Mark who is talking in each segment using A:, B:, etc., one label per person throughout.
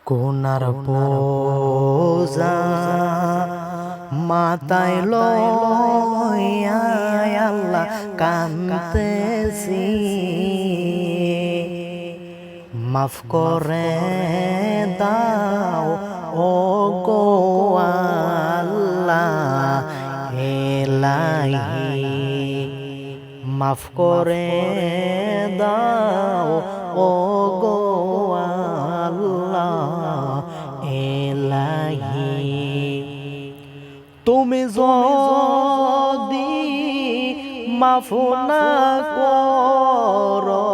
A: গুনার বোঝা মাথায় লইয়া আল্লাহ কাঁদতেছি, মাফ করে দাও ও গো আল্লাহ এলাহি, মাফ করে দাও ও গো আল্লাহ এলাহি। তুমি যদি মাফ না করো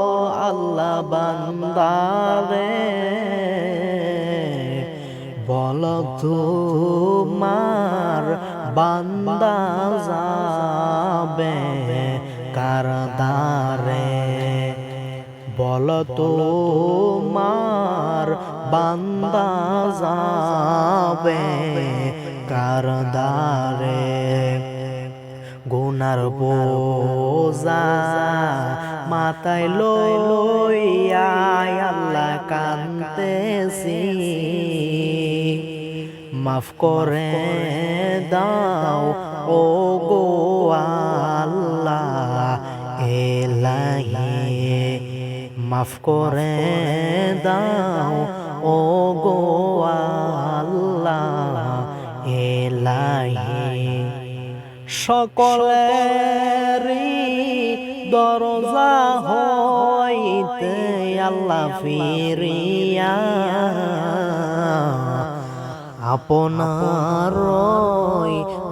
A: আল্লাহ বান্দারে, বল তোমার বান্দা যাবে কার দ্বারে, বল তোমার বান্দা যাবে কার দ্বারে। গুনার বোঝা মাথায় লইয়া আল্লাহ কাঁদতেছি, মাফ করে দাও ও গো আল্লাহ এলাহি, মাফ করে দাও ও গো আল্লাহ এলাহি। সকলেরই দরজা হইতে আল্লাহ ফিরিয়া আপনার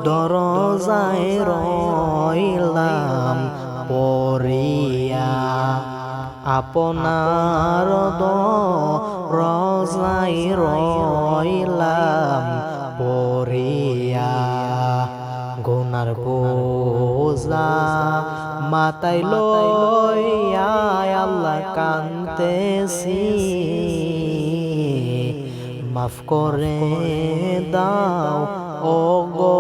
A: দরজায় রইলাম পড়িয়া, আপনার দরজায় রইলাম পড়িয়া। গুনার বোঝা মাথায় লইয়া আল্লাহ কাঁদতেছি, মাফ করে দাও ও গো